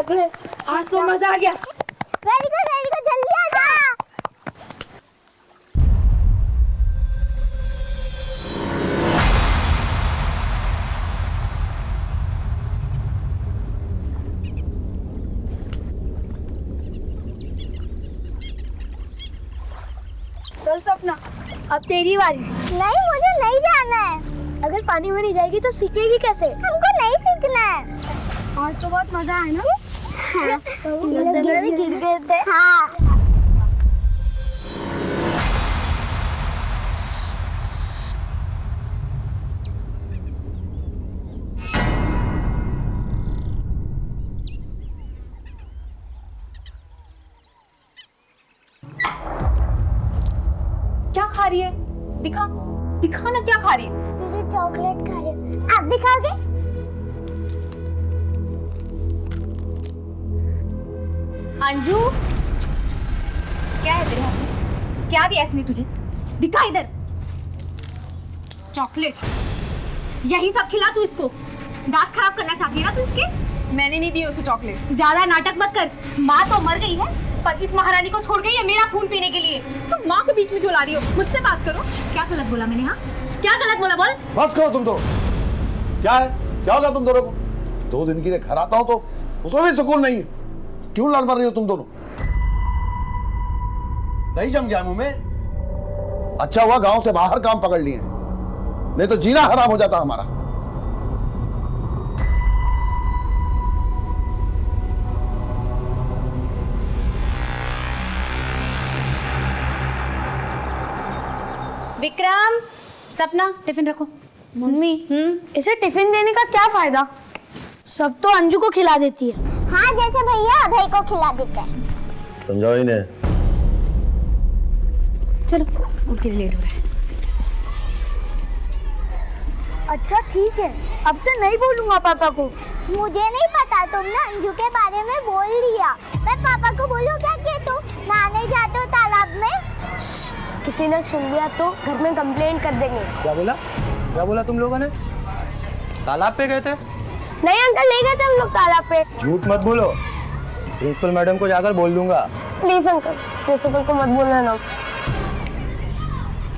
आज तो मजा आ गया। वेरी गुड जल्दी आ जा। चल सपना, अब तेरी बारी। नहीं, मुझे नहीं जाना है। अगर पानी में नहीं जाएगी तो सीखेगी कैसे? हमको नहीं सीखना है। आज तो बहुत मजा आया ना? हाँ। गिर गए थे। हाँ। क्या खा रही है? दिखा दिखा ना, क्या खा रही है? दीदी चॉकलेट खा रही है। आप भी खाओगे? अंजू, क्या है तेरे हाथ में? क्या दिया इसने तुझे? दिखा इधर। चॉकलेट, यही सब खिला तू इसको? दांत खराब करना चाहती है ना तू इसके? मैंने नहीं दी उसे चॉकलेट। ज्यादा नाटक मत कर। माँ तो मर गई है, पर इस महारानी को छोड़ गई है मेरा खून पीने के लिए। तुम माँ को बीच में क्यों ला रही हो? मुझसे बात करो। क्या गलत बोला मैंने? हाँ, क्या गलत बोला? बोल। बस करो तुम तो। क्या है, क्या होगा तुम दोनों को? 2 दिन के लिए घर आता हूं तो उसमें भी सुकून नहीं है। क्यों लड़ मर रही हो तुम दोनों? दही जम गया मुंह में। अच्छा हुआ गांव से बाहर काम पकड़ लिए, नहीं तो जीना हराम हो जाता हमारा। विक्रम, सपना, टिफिन रखो। मम्मी, इसे टिफिन देने का क्या फायदा? सब तो अंजू को खिला देती है। हाँ, जैसे भैया अभय को खिला देते हैं। समझाओ इन्हें। चलो, स्कूल के लिए लेट हो रहा है। अच्छा ठीक है, अब से नहीं बोलूंगा पापा को। मुझे नहीं पता, तुमने अंजू के बारे में बोल दिया। मैं पापा को बोलूं क्या कि तुम नहाने जाते हो तालाब में? किसी ने सुन लिया तो घर में कंप्लेंट कर देंगे। क्या बोला तुम लोगों ने? तालाब पे गए थे? नहीं अंकल, ले गए थे हम लोग तालाब पे। झूठ मत बोलो, प्रिंसिपल मैडम को जाकर बोल दूंगा। प्लीज अंकल, प्रिंसिपल को मत बोलना ना।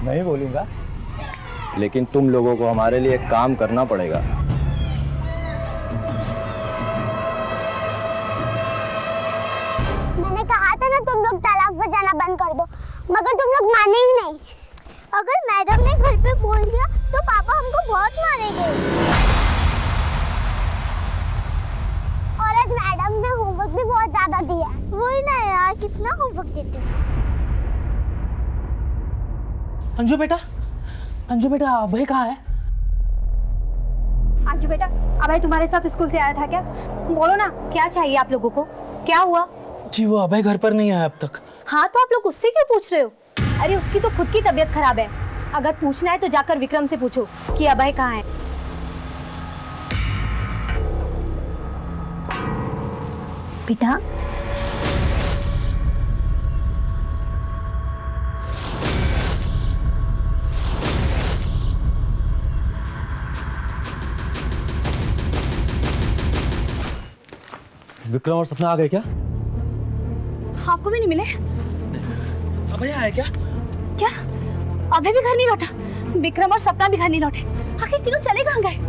नहीं बोलूंगा, लेकिन तुम लोगों को हमारे लिए एक काम करना पड़ेगा। मैंने कहा था ना तुम लोग तालाब पर जाना बंद कर दो, मगर तुम लोग माने ही नहीं। अगर मैडम ने घर पे बोल दिया तो पापा हमको बहुत मारेंगे। और आज मैडम ने होमवर्क भी बहुत ज्यादा दिया है। वही ना यार, कितना होमवर्क देते हैं। अंजू बेटा अभय कहाँ है? अंजू बेटा, अभय तुम्हारे साथ स्कूल से आया था क्या? बोलो ना, क्या चाहिए आप लोगों को? क्या हुआ? जी वो अभय घर पर नहीं आया अब तक। हाँ, तो आप लोग उससे क्यों पूछ रहे हो? अरे उसकी तो खुद की तबीयत खराब है। अगर पूछना है तो जाकर विक्रम से पूछो कि अभय कहाँ है। बेटा, विक्रम और सपना आ गए क्या? आपको भी नहीं मिले? अभय आया क्या? क्या अभय भी घर नहीं लौटा? विक्रम और सपना भी घर नहीं लौटे? आखिर तीनों चले कहाँ गए?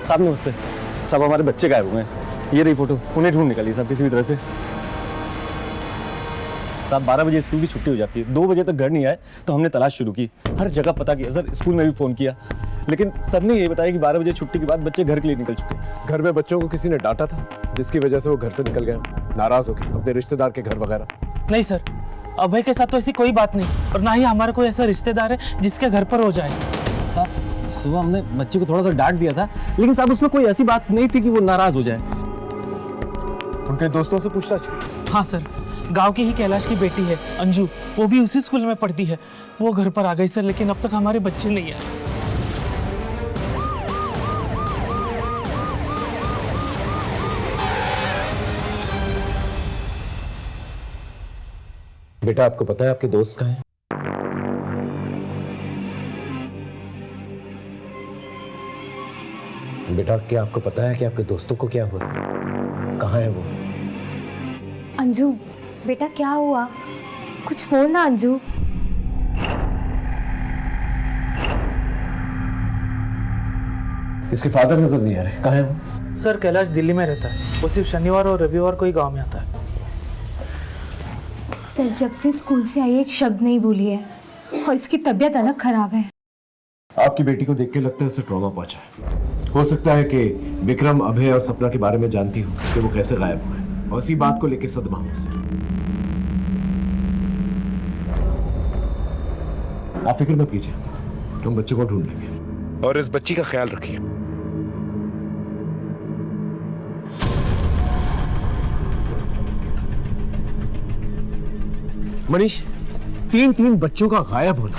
साहब नमस्ते। सब हमारे बच्चे गायब हुए हैं। ये रही फोटो, उन्हें ढूंढ निकाली साहब किसी भी तरह से। साहब 12 बजे स्कूल की छुट्टी हो जाती है, 2 बजे तक घर नहीं आए तो हमने तलाश शुरू की, हर जगह पता किया सर, स्कूल में भी फ़ोन किया, लेकिन सर ने ये बताया कि 12 बजे छुट्टी के बाद बच्चे घर के लिए निकल चुके हैं। घर में बच्चों को किसी ने डांटा था जिसकी वजह से वो घर से निकल गए, नाराज होके अपने रिश्तेदार के घर वगैरह? नहीं सर, अभय के साथ तो ऐसी कोई बात नहीं, और ना ही हमारा कोई ऐसा रिश्तेदार है जिसके घर पर हो जाए। साहब सुबह हमने बच्चे को थोड़ा सा डांट दिया था, लेकिन साहब उसमें कोई ऐसी बात नहीं थी कि वो नाराज हो जाए। उनके दोस्तों से पूछताछ की? हाँ सर, गांव की ही कैलाश की बेटी है अंजू, वो भी उसी स्कूल में पढ़ती है, वो घर पर आ गई सर, लेकिन अब तक हमारे बच्चे नहीं आए। बेटा आपको पता है आपके दोस्त कहाँ हैं? बेटा क्या आपको पता है कि आपके दोस्तों को क्या हुआ? कहाँ है वो? अंजू बेटा क्या हुआ, कुछ बोल ना अंजू। इसके फादर नजर नहीं आ रहे, कहाँ है वो? सर कैलाश दिल्ली में रहता है, वो सिर्फ शनिवार और रविवार को ही गाँव में आता है। सर जब से स्कूल से आई एक शब्द नहीं बोली है, और इसकी तबीयत अलग खराब है। आपकी बेटी को देख के लगता है उसे ट्रॉमा पहुंचा है। हो सकता है कि विक्रम, अभय और सपना के बारे में जानती हो कि वो कैसे गायब हुए, और इसी बात को लेकर सदमा हो उसे। आप फिक्र मत कीजिए, हम बच्चों को ढूंढ लेंगे, और इस बच्ची का ख्याल रखिए। मनीष, तीन बच्चों का गायब होना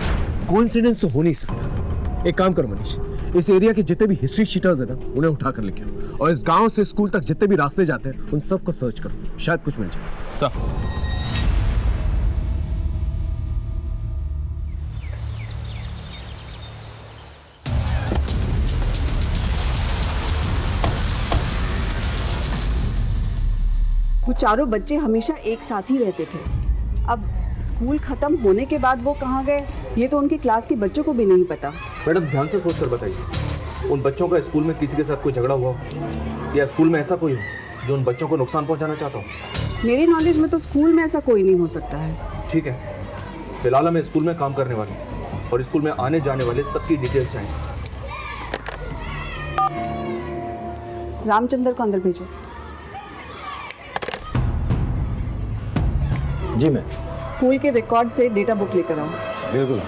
कोइंसिडेंस तो हो नहीं सकता। एक काम करो मनीष, इस एरिया के जितने भी हिस्ट्री शीटर्स हैं ना, उन्हें उठा कर लेके आओ, और इस गांव से स्कूल तक जितने भी रास्ते जाते हैं उन सबको सर्च करो, शायद कुछ मिल जाए। सर वो चारों बच्चे हमेशा एक साथ ही रहते थे। अब स्कूल खत्म होने के बाद वो कहाँ गए, ये तो उनकी क्लास के बच्चों को भी नहीं पता। मैडम ध्यान से सोच कर बताइए, उन बच्चों का स्कूल में किसी के साथ कोई झगड़ा हुआ हो, या स्कूल में ऐसा कोई हो जो उन बच्चों को नुकसान पहुंचाना चाहता हो? मेरे नॉलेज में तो स्कूल में ऐसा कोई नहीं हो सकता है। ठीक है, फिलहाल हमें स्कूल में काम करने वाले और स्कूल में आने जाने वाले सबकी डिटेल्स चाहिए। रामचंद्र को अंदर भेजो। जी मैम। स्कूल के रिकॉर्ड से डेटा बुक लेकर आओ। बिल्कुल।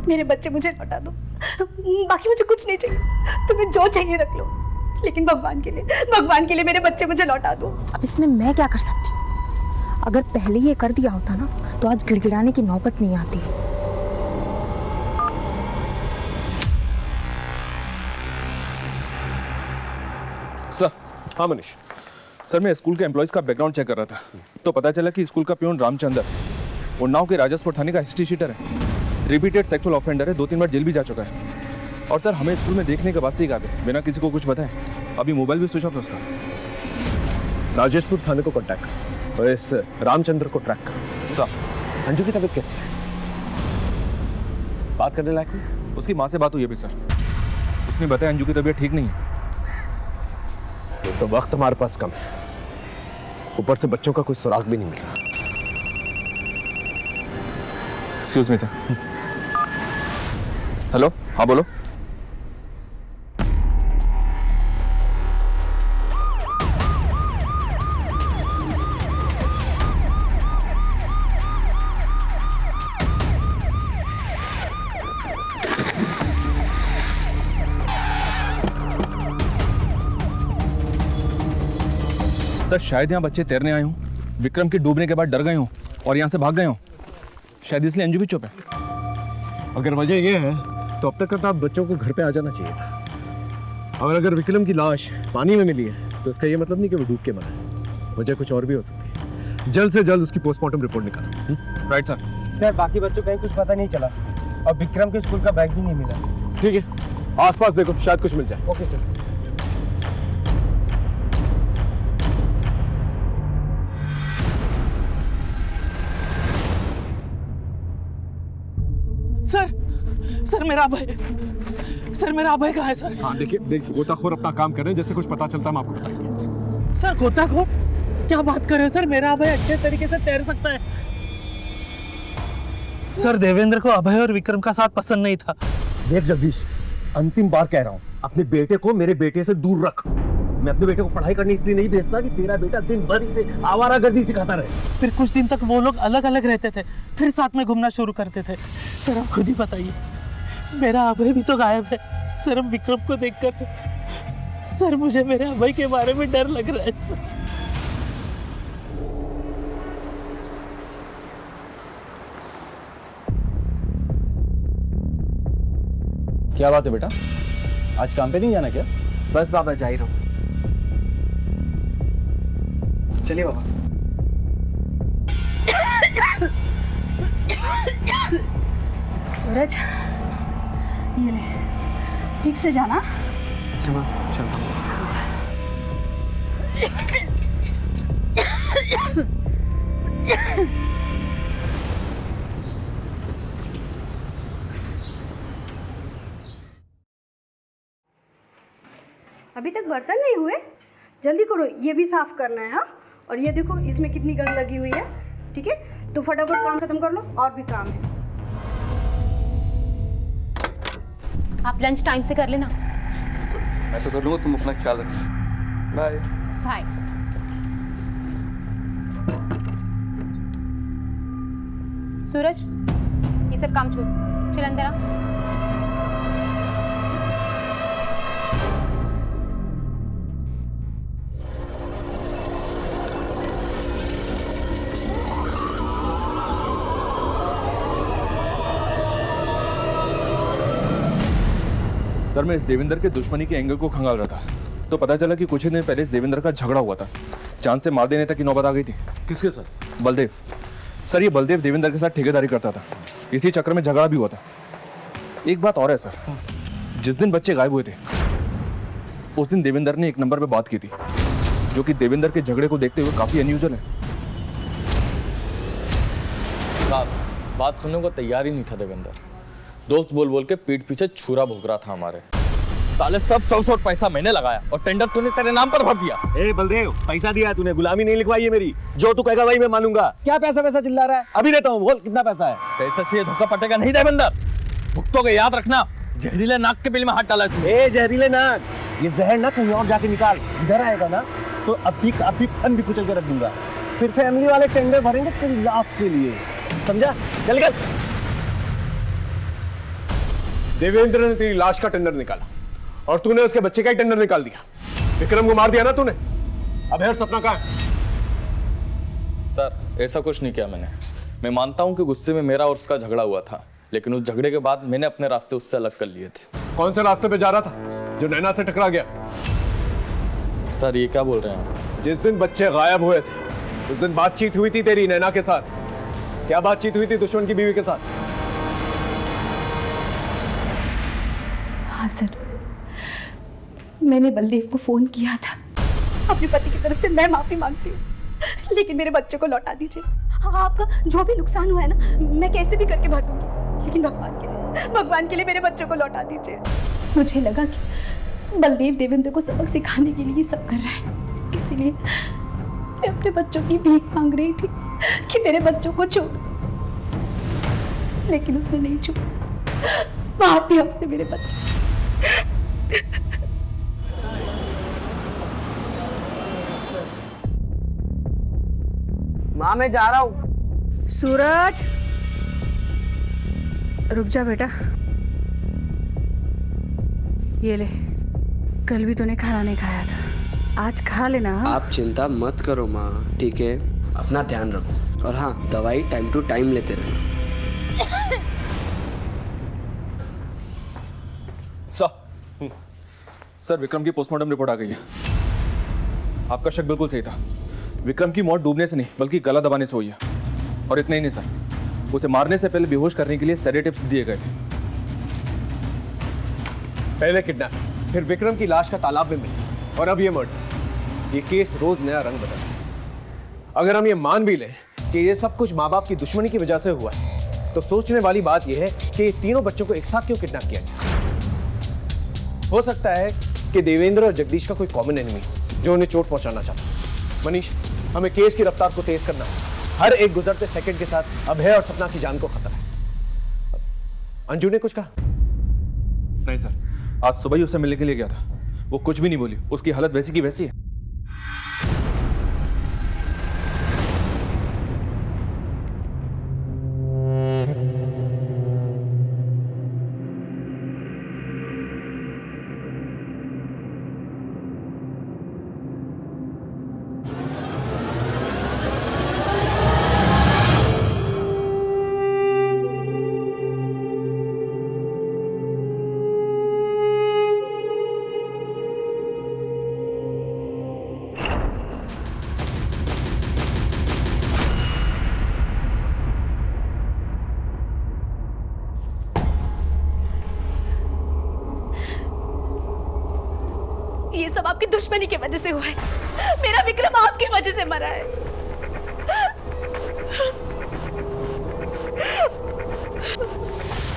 मेरे बच्चे मुझे लौटा दो, बाकी मुझे कुछ नहीं चाहिए, तुम्हें जो चाहिए रख लो, लेकिन भगवान के लिए मेरे बच्चे मुझे लौटा दो। अब इसमें मैं क्या कर सकती हूँ? अगर पहले ये कर दिया होता ना तो आज गिड़गिड़ाने की नौबत नहीं आती। सर। हाँ मनीष सर, मैं स्कूल के एम्प्लॉयज़ का बैकग्राउंड चेक कर रहा था, तो पता चला कि स्कूल का प्यून रामचंद्र उन्नाव के राजसपुर थाने का हिस्ट्री शीटर है, रिपीटेड सेक्सुअल ऑफेंडर है, 2-3 बार जेल भी जा चुका है। और सर हमें स्कूल में देखने के बाद से ही गायब, बिना किसी को कुछ बताए। अभी मोबाइल भी स्विच ऑफ है उसका। राजेशपुर थाने को कॉन्टैक्ट करो और इस रामचंद्र को ट्रैक करो। सर अंजू की तबीयत कैसी है? बात करने लायक हुई? उसकी माँ से बात हुई अभी सर, उसने बताया अंजू की तबीयत ठीक नहीं है। तो वक्त हमारे पास कम है, ऊपर से बच्चों का कोई सुराग भी नहीं मिल रहा। Excuse me sir. हेलो, हाँ बोलो। सर शायद यहाँ बच्चे तैरने आए हों, विक्रम के डूबने के बाद डर गए हों और यहाँ से भाग गए हों, शायद इसलिए अंजू भी चुप है। अगर वजह ये है तो अब तक आप बच्चों को घर पे आ जाना चाहिए था। और अगर विक्रम की लाश पानी में मिली है तो इसका ये मतलब नहीं कि वो डूब के मरा है, वजह कुछ और भी हो सकती है। जल्द से जल्द उसकी पोस्टमार्टम रिपोर्ट निकालो। Right sir. सर बाकी बच्चों का कुछ पता नहीं चला, और विक्रम के स्कूल का बैग भी नहीं मिला। ठीक है, आसपास देखो, शायद कुछ मिल जाए। Okay sir. सर मेरा अभय, सर मेरा अभय कहाँ है सर? हाँ देखिए, गोताखोर अपना काम कर रहे हैं, जैसे कुछ पता चलता है हम आपको बताएंगे। सर गोताखोर? क्या बात कर रहे हो सर? मेरा अभय अच्छे तरीके से तैर सकता है। सर देवेंद्र को अभय और विक्रम का साथ पसंद नहीं था। देख जगदीश, अंतिम बार कह रहा हूँ, अपने बेटे को मेरे बेटे से दूर रख। मैं अपने बेटे को पढ़ाई करने इसलिए नहीं भेजता कि तेरा बेटा दिन भर इसे आवारागर्दी सिखाता रहे। फिर कुछ दिन तक वो लोग अलग अलग रहते थे, फिर साथ में घूमना शुरू करते थे। सर आप खुद ही बताइए, मेरा अभय भी तो गायब है। सर अब विक्रम को देखकर सर मुझे मेरे अभय के बारे में डर लग रहा है सर। क्या बात है बेटा, आज काम पे नहीं जाना क्या? बस बाबा जा ही रहा हूँ। चलिए बाबा। सूरज, ये ले, ठीक से जाना। चलो चलता हूँ। अभी तक बर्तन नहीं हुए? जल्दी करो, ये भी साफ करना है। हाँ, और ये देखो इसमें कितनी गंद लगी हुई है। ठीक है, तो फटाफट काम खत्म कर लो, और भी काम है। आप लंच टाइम से कर लेना। मैं तो कर लूँगा, तुम अपना ख्याल रखना। Bye bye. सूरज, ये सब काम छोड़, चल अंदर आ। सर मैं इस देवेंद्र के दुश्मनी के एंगल को खंगाल रहा था, तो पता चला कि कुछ ही दिन पहले इस देवेंद्र का झगड़ा हुआ था। चांद से मार देने तक की नौबत आ गई थी। किसके साथ? बलदेव। सर ये बलदेव देवेंद्र के साथ ठेकेदारी करता था, इसी चक्कर में झगड़ा भी हुआ था। एक बात और है सर, जिस दिन बच्चे गायब हुए थे उस दिन देवेंद्र ने एक नंबर पे बात की थी, जो कि देवेंद्र के झगड़े को देखते हुए काफी अनयूजुअल है। बात सुनने को तैयार ही नहीं था देवेंद्र। दोस्त बोल बोल के पीठ पीछे छुरा भोग रहा था हमारे। साले सब सौ पैसा मैंने लगाया और टेंडर तूने तेरे नाम पर भर दिया। ए बलदेव, पैसा दिया तूने, गुलामी नहीं लिखवाई है मेरी। जो तू कहेगा वही मैं मानूंगा। क्या पैसा पैसा चिल्ला रहा है? अभी देता हूँ, बोल कितना पैसा है? पैसे से धोखा पटेगा नहीं देवेंद्र, भुगतोगे याद रखना। जहरीले नाक के बिल में हाथ डाला तूने। ए जहरीले नाक, ये जहर ना कहीं और जाके निकाल। इधर आएगा ना तो अभी फन भी कुचल के रख दूंगा। फिर फैमिली वाले टेंडर भरेंगे तेरी लाश के लिए, समझा? चल गल। देवेंद्र ने तेरी लाश का टेंडर निकाला और तूने उसके बच्चे का ही टेंडर निकाल दिया। विक्रम को मार दिया ना तूने। अब है सपना कहाँ है? सर ऐसा कुछ नहीं किया मैंने। मैं मानता हूँ कि गुस्से में मेरा और उसका झगड़ा हुआ था, लेकिन उस झगड़े के बाद मैंने अपने रास्ते उससे अलग कर लिए थे। कौन से रास्ते पे जा रहा था जो नैना से टकरा गया? सर ये क्या बोल रहे हैं? जिस दिन बच्चे गायब हुए थे उस दिन बातचीत हुई थी तेरी नैना के साथ। क्या बातचीत हुई थी दुश्मन की बीवी के साथ? हाँ सर, मैंने बलदेव को फोन किया था। अपने पति की तरफ से मैं माफी मांगती हूँ, लेकिन मेरे बच्चों को लौटा दीजिए। हाँ, आपका जो भी नुकसान हुआ है ना, मैं कैसे भी करके भर दूंगी, लेकिन भगवान के लिए मेरे बच्चों को लौटा दीजिए। मुझे लगा कि बलदेव देवेंद्र को सबक सिखाने के लिए ये सब कर रहा है, इसीलिए मैं अपने बच्चों की भीख मांग रही थी कि मेरे बच्चों को छोड़ दो, लेकिन उसने नहीं छोड़ा। मार दिया उसने मेरे बच्चे। माँ मैं जा रहा हूँ। सूरज रुक जा बेटा, ये ले, कल भी तूने खाना नहीं खाया था, आज खा लेना। आप चिंता मत करो माँ, ठीक है? अपना ध्यान रखो, और हाँ दवाई टाइम टू टाइम लेते रहना। सर विक्रम की पोस्टमार्टम रिपोर्ट आ गई है। आपका शक बिल्कुल सही था। विक्रम की मौत डूबने से नहीं बल्कि गला दबाने से हुई है। और इतना ही नहीं सर, उसे मारने से पहले बेहोश करने के लिए सेडेटिव्स दिए गए थे। पहले किडनैप, फिर विक्रम की लाश का तालाब में मिली, और अब ये मर्डर। ये केस रोज नया रंग बदलता है। अगर हम ये मान भी लें कि ये सब कुछ माँ बाप की दुश्मनी की वजह से हुआ है, तो सोचने वाली बात यह है कि ये तीनों बच्चों को एक साथ क्यों किडनैप किया गया? हो सकता है कि देवेंद्र और जगदीश का कोई कॉमन एनिमी जो उन्हें चोट पहुंचाना चाहता। मनीष, हमें केस की रफ्तार को तेज करना है। हर एक गुजरते सेकंड के साथ अभय और सपना की जान को खतरा है। अंजू ने कुछ कहा? नहीं सर, आज सुबह ही उससे मिलने के लिए गया था, वो कुछ भी नहीं बोली, उसकी हालत वैसी की वैसी है। ये सब आपकी दुश्मनी की वजह से हुआ है। मेरा विक्रम आपकी वजह से मरा है।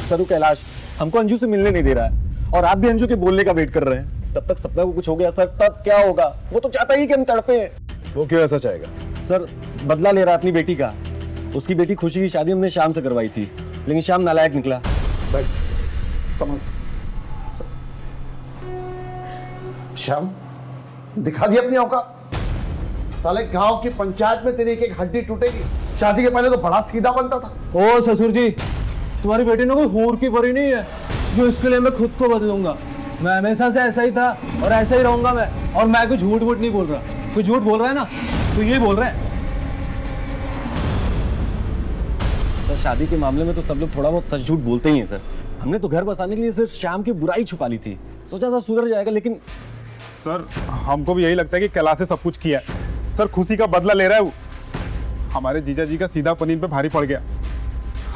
सरू कैलाश हमको अंजू से मिलने नहीं दे रहा है और आप भी अंजू के बोलने का वेट कर रहे हैं। तब तक सपना को कुछ हो गया सर, तब क्या होगा? वो तो चाहता ही कि हम तड़पे हैं। वो क्यों ऐसा चाहेगा? सर बदला ले रहा है अपनी बेटी का। उसकी बेटी खुशी की शादी हमने शाम से करवाई थी, लेकिन शाम नालायक निकला। श्याम, दिखा दी अपनी औकात। साले गांव की पंचायत में तेरी एक हड्डी टूटेगी। शादी के पहले तो बड़ा सीधा बनता था। ओ ससुर जी, तुम्हारी बेटी ने कोई हूर की परी नहीं है जो इसके लिए मैं खुद को बदलूंगा। मैं हमेशा से ऐसा ही था और ऐसा ही रहूंगा मैं। और मैं कुछ झूठ वूठ नहीं बोल रहा। कोई झूठ बोल रहा है ना तो ये बोल रहा है। सर शादी के मामले में तो सब लोग थोड़ा बहुत सच झूठ बोलते ही हैं सर। हमने तो घर बसाने के लिए सिर्फ श्याम की बुराई छुपा ली थी, सोचा था सुधर जाएगा, लेकिन सर हमको भी यही लगता है कि कैलाश से सब कुछ किया है। सर खुशी का बदला ले रहा है वो। हमारे जीजा जी का सीधा पनीर पे भारी पड़ गया।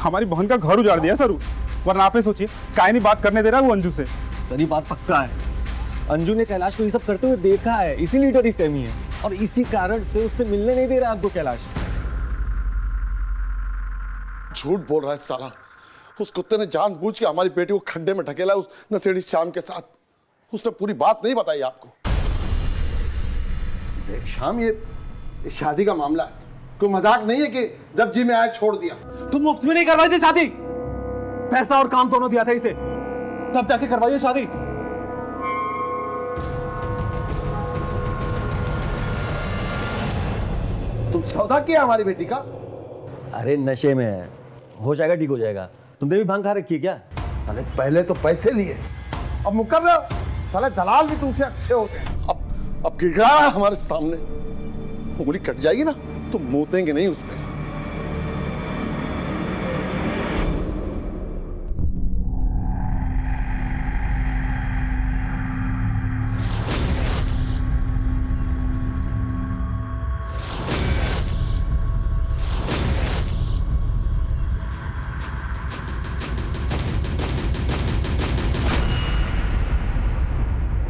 हमारी बहन का घर उजाड़ दिया सर। वरना आप ही सोचिए, काहे नहीं बात करने दे रहा है वो अंजू से। सर ये बात पक्का है, अंजू ने कैलाश को ये सब करते हुए देखा है, इसीलिए डरी सहमी है और इसी कारण से उससे मिलने नहीं दे रहा आपको कैलाश। झूठ बोल रहा है साला। उस कुत्ते ने जानबूझ के हमारी बेटी को खड्डे में ढकेला उस नशेड़ी श्याम के साथ। उसने पूरी बात नहीं बताई आपको। देख श्याम, ये शादी का मामला है, कोई मजाक नहीं है कि जब जी में आए छोड़ दिया। तुम मुफ्त में नहीं करवाई थी शादी, पैसा और काम दोनों दिया था इसे, तब जाके करवाइए शादी। तुम सौदा किया हमारी बेटी का? अरे नशे में है, हो जाएगा, ठीक हो जाएगा। तुमने भी भांग खा रखी है क्या? साले पहले तो पैसे लिए, अब मुकर रहे हो। साले दलाल भी तुमसे अच्छे होते हैं। अब गिर रहा है हमारे सामने, उंगली कट जाएगी ना तो मोतेंगे नहीं उस पर।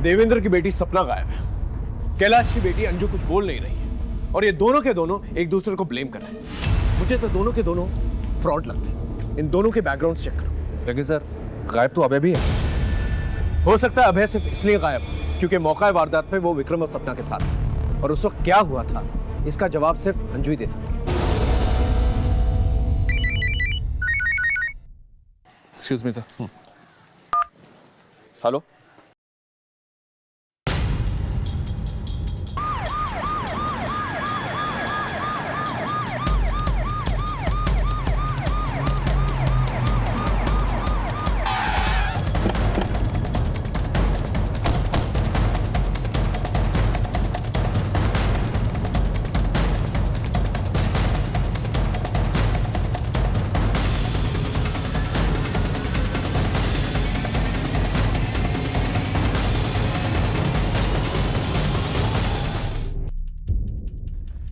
देवेंद्र की बेटी सपना गायब है, कैलाश की बेटी अंजू कुछ बोल नहीं रही है और ये दोनों के दोनों एक दूसरे को ब्लेम कर रहे हैं। मुझे तो दोनों के दोनों फ्रॉड लगते हैं। इन दोनों के बैकग्राउंड चेक करो। लेकिन सर गायब तो अभय भी है। हो सकता है अभय सिर्फ इसलिए गायब क्योंकि मौका वारदात पे वो विक्रम और सपना के साथ था और उस वक्त क्या हुआ था इसका जवाब सिर्फ अंजू ही दे सकती है। Excuse me sir. हेलो,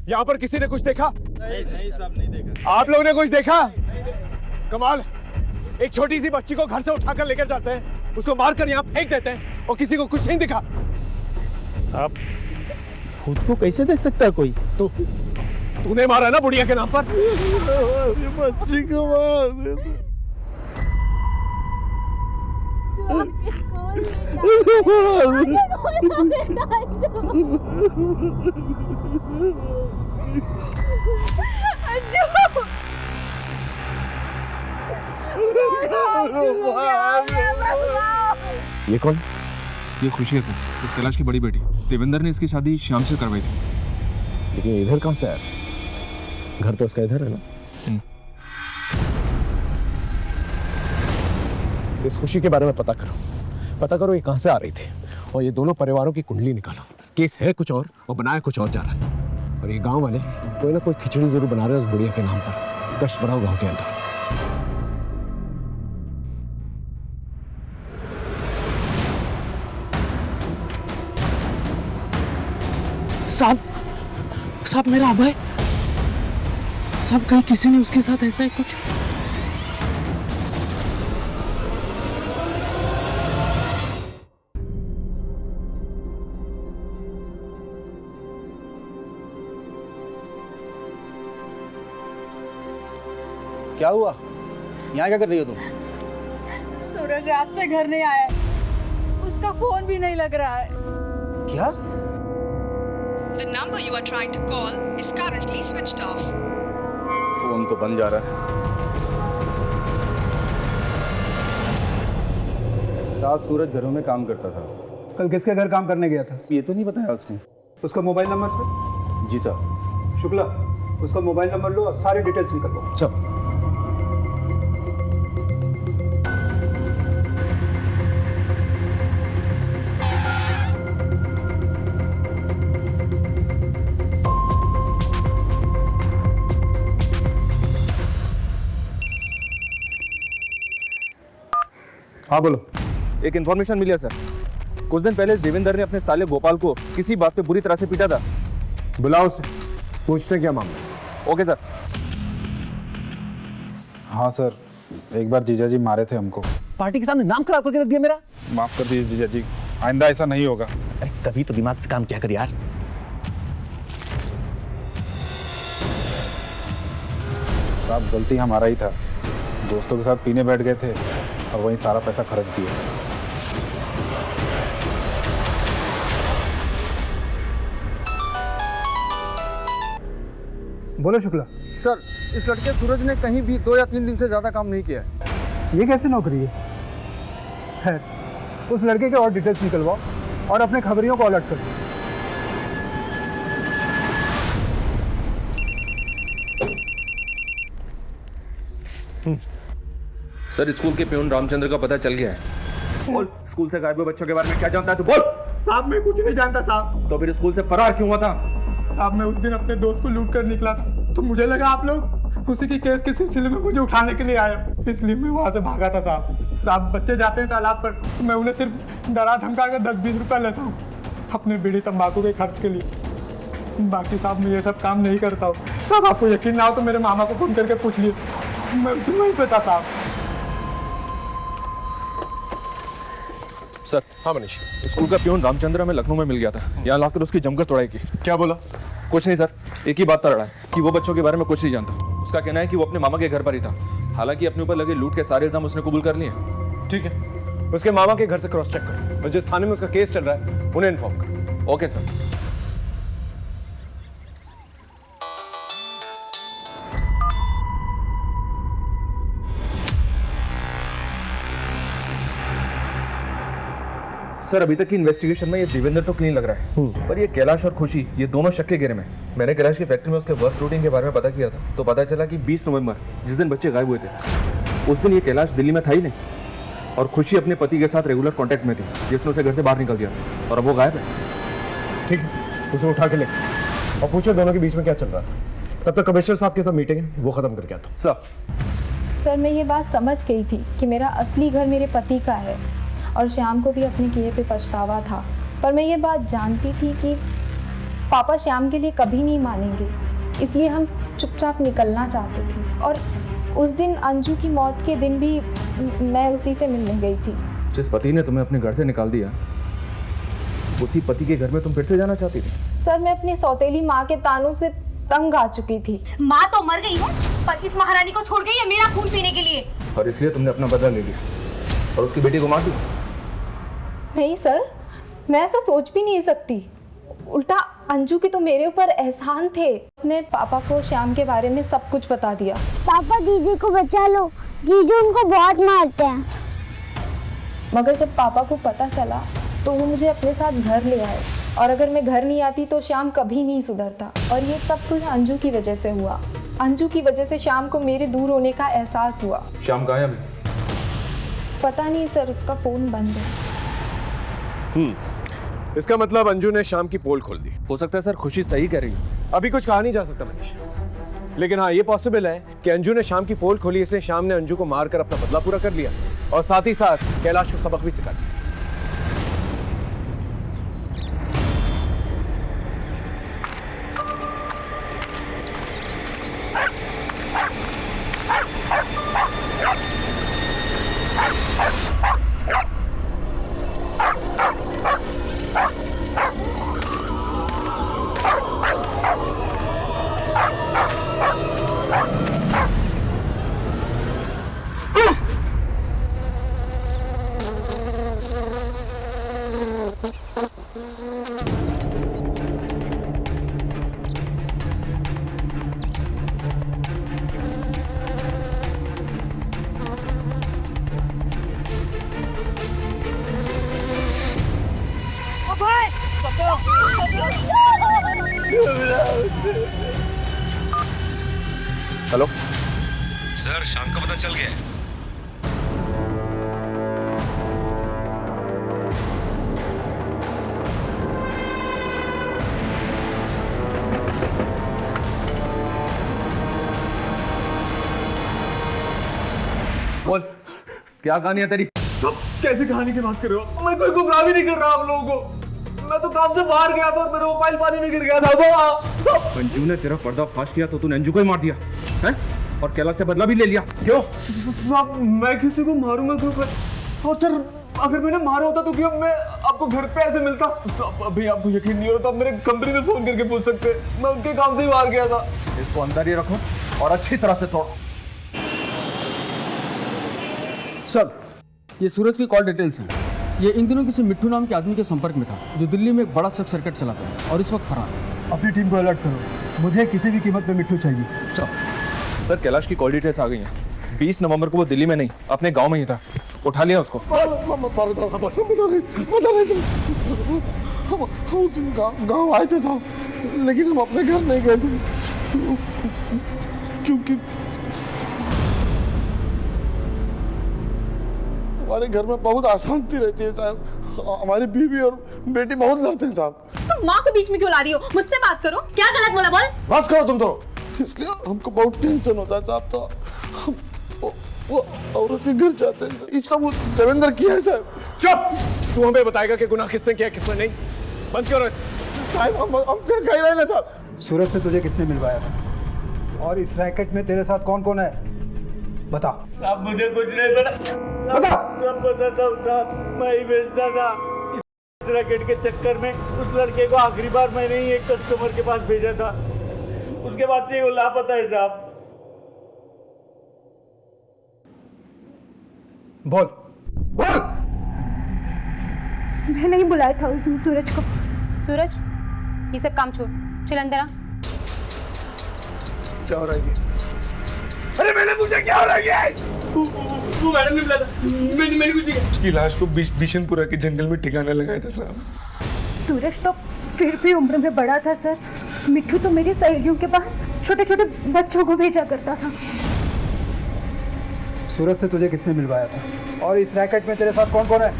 यहाँ पर किसी ने कुछ देखा? नहीं सब नहीं देखा। आप लोगों ने कुछ देखा? कमाल, एक छोटी सी बच्ची को घर से उठाकर लेकर जाते हैं, उसको मारकर यहाँ फेंक देते हैं और किसी को कुछ नहीं दिखा। साहब खुद को कैसे देख सकता है कोई? तो तूने मारा ना बुढ़िया के नाम पर? बच्ची को मार देते। ये कौन? ये खुशी है सर, इस कैलाश की बड़ी बेटी। देवेंद्र ने इसकी शादी श्याम से करवाई थी। लेकिन इधर कहाँ से आया? घर तो उसका इधर है ना। इस खुशी के बारे में पता करो ये कहाँ से आ रही थी, और ये दोनों परिवारों की कुंडली निकालो। केस है कुछ और बनाया कुछ और जा रहा है, और ये गांव वाले कोई ना कोई खिचड़ी जरूर बना रहे हैं उस बुढ़िया के नाम पर। कष्ट बढ़ाओ गांव के अंदर। साहब मेरा अभय साहब, कहीं किसी ने उसके साथ ऐसा ही कुछ? क्या हुआ? यहाँ क्या कर रही हो तुम? सूरज रात से घर नहीं आया है, उसका फोन भी नहीं लग रहा है। क्या? The number you are trying to call is currently switched off. Phone तो बंद जा रहा है। साहब, सूरज घरों में काम करता था। कल किसके घर काम करने गया था? ये तो नहीं बताया उसने। उसका मोबाइल नंबर सर? जी साहब। शुक्ला, उसका मोबाइल नंबर लो और सारी डिटेल्स निकलवाओ। चल। हाँ बोलो। एक इन्फॉर्मेशन मिली है सर। कुछ दिन पहले देवेंद्र ने अपने साले गोपाल को किसी बात पे बुरी तरह से पीटा था। बुलाओ उसे, पूछते क्या मामला। Okay sir. हाँ सर, एक बार जीजा जी मारे थे हमको। पार्टी के सामने नाम खराब करके रख दिया मेरा। माफ कर दीजिए जीजा जी, आइंदा ऐसा नहीं होगा। अरे कभी तो दिमाग से काम किया कर यार। साहब, गलती हमारा ही था। दोस्तों के साथ पीने बैठ गए थे और वहीं सारा पैसा खर्च दिया। बोलो शुक्ला। सर, इस लड़के सूरज ने कहीं भी 2 या 3 दिन से ज़्यादा काम नहीं किया है। ये कैसी नौकरी है? खैर, उस लड़के के और डिटेल्स निकलवाओ और अपने खबरियों को अलर्ट करो। सर, स्कूल के प्यून रामचंद्र का पता चल गया है। बोल, स्कूल से गायब हुए बच्चों के बारे में क्या जानता है तू? बोल। साहब, मैं कुछ नहीं जानता साहब। तो फिर स्कूल से फरार क्यों हुआ था? साहब, मैं उस दिन अपने दोस्त को लूट कर निकला था, तो मुझे लगा आप लोग उसी की केस के सिलसिले में मुझे उठाने के लिए आए, इसलिए मैं वहाँ से भागा था साहब। साहब, बच्चे जाते हैं तालाब पर, मैं उन्हें सिर्फ डरा धमका कर 10-20 रुपये लेता हूँ अपने बीड़ी तंबाकू के खर्च के लिए। बाकी साहब, मैं ये सब काम नहीं करता हूँ। साहब, आपको यकीन ना हो तो मेरे मामा को फोन करके पूछ लिए, मैं वहीं पे था साहब। सर। हाँ मनीष, स्कूल का प्यून रामचंद्र में लखनऊ में मिल गया था। यहाँ लाकर उसकी जमकर तोड़ाई की। क्या बोला? कुछ नहीं सर, एक ही बात पर अड़ा है कि वो बच्चों के बारे में कुछ नहीं जानता। उसका कहना है कि वो अपने मामा के घर पर ही था। हालांकि अपने ऊपर लगे लूट के सारे इल्जाम उसने कबूल कर लिए। ठीक है, उसके मामा के घर से क्रॉस चेक करो और जिस थाने में उसका केस चल रहा है उन्हें इन्फॉर्म करो। Okay sir. सर, अभी तक की इन्वेस्टिगेशन में ये देवेंद्र तो क्लीन लग रहा है, पर ये कैलाश और खुशी ये दोनों शक के घेरे में। मैंने कैलाश की फैक्ट्री में उसके वर्क रूटीन के बारे में पता किया था, तो पता चला कि 20 नवंबर जिस दिन बच्चे गायब हुए थे, उस दिन ये कैलाश दिल्ली में था ही नहीं, और खुशी अपने पति के साथ रेगुलर कॉन्टैक्ट में थी, जिसने उसे घर से बाहर निकल दिया, और अब वो गायब है। ठीक है, उसे उठा के ले और पूछो दोनों के बीच में क्या चल रहा था। तब तक कमिश्नर साहब के साथ मीटिंग है, वो खत्म करके आता हूँ। सर, मैं ये बात समझ गई थी कि मेरा असली घर मेरे पति का है, और श्याम को भी अपने किए पे पछतावा था, पर मैं ये बात जानती थी कि पापा श्याम के लिए कभी नहीं मानेंगे, इसलिए हम चुपचाप निकलना चाहते थे। और उस दिन अंजू की मौत के दिन भी मैं उसी से मिलने गई थी। जिस पति ने तुम्हें अपने घर से निकाल दिया, उसी पति के घर में तुम फिर से जाना चाहती थी? सर, मैं अपनी सौतेली माँ के तानों से तंग आ चुकी थी। माँ तो मर गई है, पर इस महारानी को छोड़ गई है मेरा खून पीने के लिए, और इसलिए तुमने अपना बदला ले लिया और उसकी बेटी को मार दी। नहीं सर, मैं ऐसा सोच भी नहीं सकती। उल्टा अंजू के तो मेरे ऊपर एहसान थे। उसने पापा को श्याम के बारे में सब कुछ बता दिया। पापा दीदी को बचा लो, जीजू उनको बहुत मारते हैं। मगर जब पापा को पता चला तो वो मुझे अपने साथ घर ले आए, और अगर मैं घर नहीं आती तो श्याम कभी नहीं सुधरता। और ये सब कुछ अंजू की वजह से हुआ। अंजू की वजह से श्याम को मेरे दूर होने का एहसास हुआ। श्याम गायब है। पता नहीं सर, उसका फोन बंद है। इसका मतलब अंजू ने श्याम की पोल खोल दी। हो सकता है सर, खुशी सही कह रही है। अभी कुछ कहा नहीं जा सकता मनीष, लेकिन हाँ ये पॉसिबल है कि अंजू ने श्याम की पोल खोली, इसलिए श्याम ने अंजू को मारकर अपना बदला पूरा कर लिया और साथ ही साथ कैलाश को सबक भी सिखा दिया। हेलो सर, शाम का पता चल गया है। बोल, क्या कहानी है तेरी? कैसी कहानी की बात कर रहे हो? मैं कोई गुमराह भी नहीं कर रहा आप लोगों को। मैं तो काम से बाहर गया था और मेरा मोबाइल पानी में गिर गया था। अंजू ने तेरा पर्दा फाश किया तो तूने अंजू को ही मार दिया है? और कैलाश से बदला भी ले लिया। क्यों? साहब, मैं किसी को मारूंगा क्यों? और सर, अगर मैंने मारा होता तो क्या मैं आपको घर पे ऐसे मिलता? साहब, अभी आपको यकीन नहीं हो रहा तो आप मेरे कंपनी में फोन करके पूछ सकते हैं। मैं उनके काम से ही बाहर गया था। इसको अंदर ही रखो और अच्छी तरह से तोड़ो। सर, ये सूरज की कॉल डिटेल्स हैं। ये इन दिनों किसी मिट्टू नाम के आदमी के संपर्क में था, जो दिल्ली में एक बड़ा शख्स सर्किट चलाता है और इस वक्त फरार है। अपनी टीम को अलर्ट करो, मुझे किसी भी कीमत पे मिट्टू चाहिए। सर, कैलाश की कॉल डिटेल्स आ गई हैं। 20 नवंबर को वो दिल्ली में नहीं, अपने गांव में ही था। उठा लिया उसको। गाँव आए थे साहब, लेकिन हम अपने घर नहीं गए थे क्योंकि हमारे घर में बहुत अशांति रहती है साहब। हमारी बीवी और बेटी बहुत लड़ते हैं साहब। तुम माँ को बीच में क्यों ला रही हो? मुझसे बात करो। क्या गलत बोला? बोल। बात करो तुम तो। इसलिए हमको बहुत टेंशन होता है साहब। तो वो औरत के घर जाते हैं। इस सब देवेंद्र किया है साहब। चुप! तू हमें बताएगा कि गुनाह किसने किया किसने नहीं। बंद करो साहब। हम क्या कह रहे हैं साहब? सूरज से तुझे किसने मिलवाया था? और इस रैकेट में तेरे साथ कौन कौन है? बता। अब मुझे कुछ नहीं पता। सब पता था। मैं ही बेचता था। इस रैकेट के चक्कर में उस लड़के को आखिरी बार मैंने ही एक कस्टमर के पास भेजा था। उसके बाद से वो लापता है साहब। बोल। बोल। मैंने ही बुलाया था उस दिन सूरज को। सूरज, ये सब काम छोड़, चल अंदर आ। क्या हो रहा है? अरे मैंने पूछा क्या हो रहा है? वो मैडम ने बुलाया था। मैंने कुछ नहीं किया। उसकी लाश को बिशनपुरा के जंगल में ठिकाना लगाया था साहब। सूरज तो फिर भी उम्र में बड़ा था सर। मिट्टू तो मेरी सहेलियों के पास छोटे छोटे बच्चों को भेजा करता था। सूरज से तुझे किसने मिलवाया था? और इस रैकेट में तेरे साथ कौन कौन है?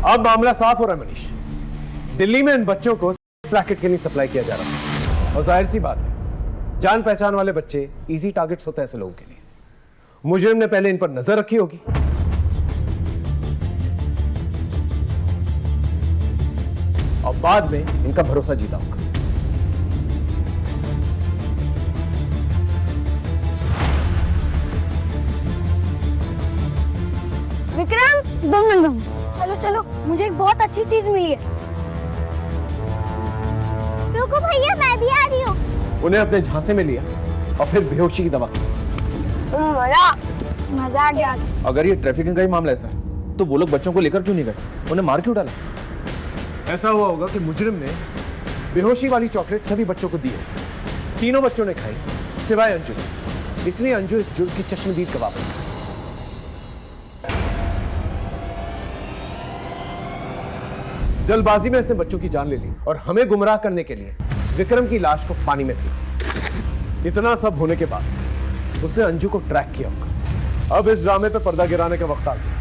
अब मामला साफ हो रहा है मनीष। दिल्ली में इन बच्चों को इस रैकेट के लिए सप्लाई किया जा रहा है और जाहिर सी बात है, जान पहचान वाले बच्चे इजी टारगेट्स होते हैं ऐसे लोगों के लिए। मुजरिम ने पहले इन पर नजर रखी होगी और बाद में इनका भरोसा जीता होगा। विक्रम, 2 मिनट। चलो चलो चलो, मुझे एक बहुत अच्छी चीज मिली है। रुको भैया, मैं भी आ रही हूँ। उन्हें अपने झांसे में लिया और फिर बेहोशी की दवा की। मजा आ गया। अगर ये ट्रैफिकिंग का ही मामला है सर, तो वो लोग बच्चों को लेकर क्यों नहीं गए? उन्हें मार क्यों डाला? ऐसा हुआ होगा कि मुजरिम ने बेहोशी वाली चॉकलेट सभी बच्चों को दी है। तीनों बच्चों ने खाई सिवाय अंजू, इसलिए अंजू इस जुर्म की चश्मदीद गवाह बनी। जल्दबाजी में इसने बच्चों की जान ले ली और हमें गुमराह करने के लिए विक्रम की लाश को पानी में फेंक। इतना सब होने के बाद उसने अंजू को ट्रैक किया होगा। अब इस ड्रामे पे पर्दा गिराने का वक्त आ गया।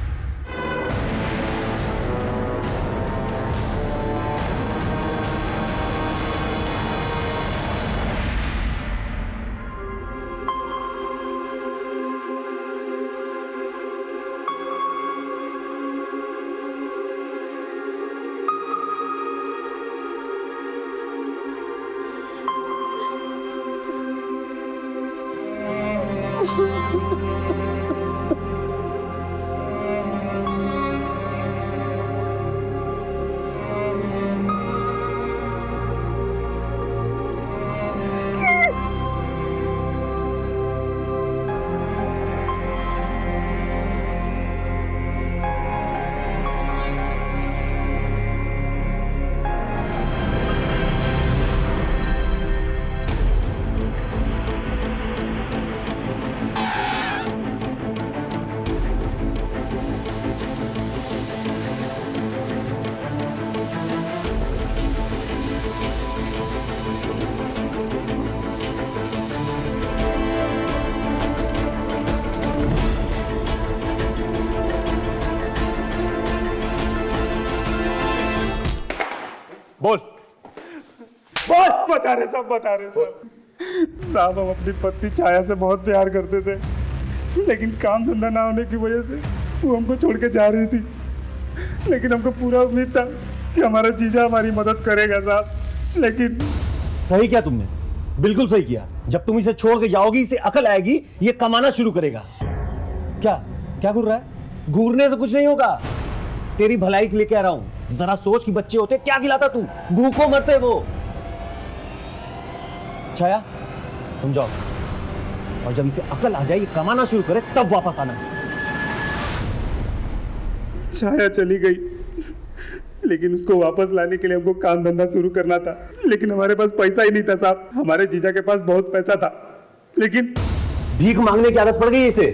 बोल बोल। बता रहे साहब हम अपनी पत्नी छाया से बहुत प्यार करते थे, लेकिन काम धंधा ना होने की वजह से वो हमको छोड़ के जा रही थी। लेकिन हमको पूरा उम्मीद था कि हमारा जीजा हमारी मदद करेगा साहब, लेकिन सही किया तुमने, बिल्कुल सही किया। जब तुम इसे छोड़ के जाओगी इसे अकल आएगी, ये कमाना शुरू करेगा। क्या क्या घूर रहा है? घूरने से कुछ नहीं होगा, तेरी भलाई के लिए कह रहा हूं। जरा सोच कि बच्चे होते क्या खिलाता तू, भूखों मरते वो। छाया तुम जाओ, और जब इसे अकल आ जाए ये कमाना शुरू करे तब वापस आना। छाया चली गई, लेकिन उसको वापस लाने के लिए हमको काम धंधा शुरू करना था, लेकिन हमारे पास पैसा ही नहीं था साहब। हमारे जीजा के पास बहुत पैसा था, लेकिन भीख मांगने की आदत पड़ गई इसे।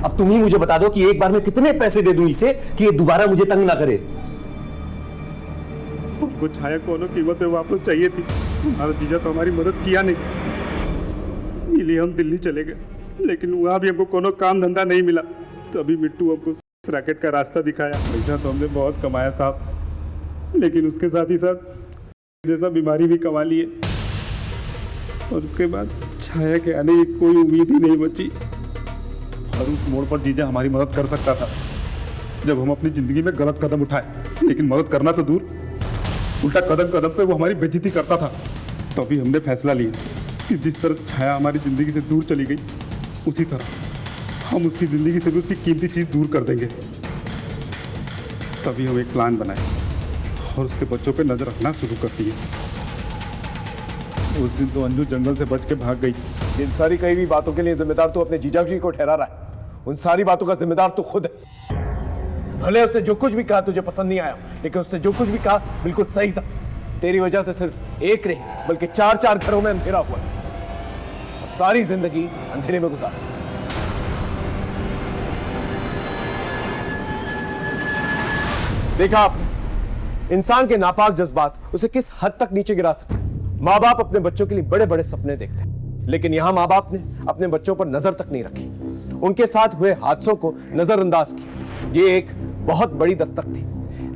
अब तुम ही मुझे बता दो कि एक बार में कितने पैसे दे दूं इसे कि ये दोबारा मुझे तंग ना करे। हमको छाया कोनो कीमत पे वापस चाहिए थी। हमारा जीजा तो हमारी मदद किया नहीं, इसलिए हम दिल्ली चले गए, लेकिन वहां भी हमको कोनो काम धंधा नहीं मिला। तभी मिट्टू हमको रैकेट का रास्ता दिखाया। पैसा तो हमने बहुत कमाया साहब, लेकिन उसके साथ ही साथ जैसा बीमारी भी कमा ली है, और उसके बाद छाया के आने की कोई उम्मीद ही नहीं बची। और उस मोड़ पर जीजा हमारी मदद कर सकता था जब हम अपनी जिंदगी में गलत कदम उठाए, लेकिन मदद करना तो दूर, उल्टा कदम कदम पे वो हमारी बेइज्जती करता था। तभी हमने फैसला लिया कि जिस तरह छाया हमारी जिंदगी से दूर चली गई, उसी तरह हम उसकी ज़िंदगी से भी उसकी कीमती चीज़ दूर कर देंगे। तभी हम एक प्लान बनाए और उसके बच्चों पे नज़र रखना शुरू कर दिए। उस दिन तो अंजू जंगल से बच के भाग गई। इन सारी कई भी बातों के लिए जिम्मेदार तो अपने जीजा जी को ठहरा रहा है। उन सारी बातों का जिम्मेदार तो खुद है। भले उसने जो कुछ भी कहा तुझे पसंद नहीं आया, लेकिन उसने जो कुछ भी कहा बिल्कुल सही था। तेरी वजह से सिर्फ एक नहीं बल्कि 4-4 घरों में अंधेरा हुआ। अब सारी जिंदगी अंधेरे में गुजार। देखा आपने, इंसान के नापाक जज्बात उसे किस हद तक नीचे गिरा सकते हैं। माँ बाप अपने बच्चों के लिए बड़े बड़े सपने देखते हैं, लेकिन यहां माँ बाप ने अपने बच्चों पर नजर तक नहीं रखी। उनके साथ हुए हादसों को नजरअंदाज किया। ये एक बहुत बड़ी दस्तक थी।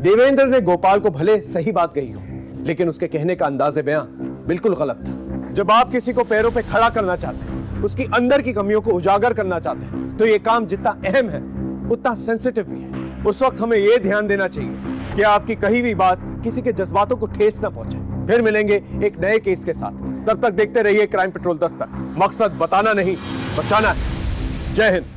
देवेंद्र ने गोपाल को भले सही बात कही हो, लेकिन उसके कहने का अंदाज़े बयां बिल्कुल गलत था। जब आप किसी को पैरों पे खड़ा करना चाहते हैं, उसकी अंदर की कमियों को उजागर करना चाहते हैं, तो ये काम जितना अहम है उतना सेंसिटिव भी है। उस वक्त हमें यह ध्यान देना चाहिए कि आपकी कही हुई बात किसी के जज्बातों को ठेस ना पहुंचे। फिर मिलेंगे एक नए केस के साथ। तब तक देखते रहिए क्राइम पेट्रोल दस्तक। मकसद बताना नहीं, बचाना है। जय हिंद।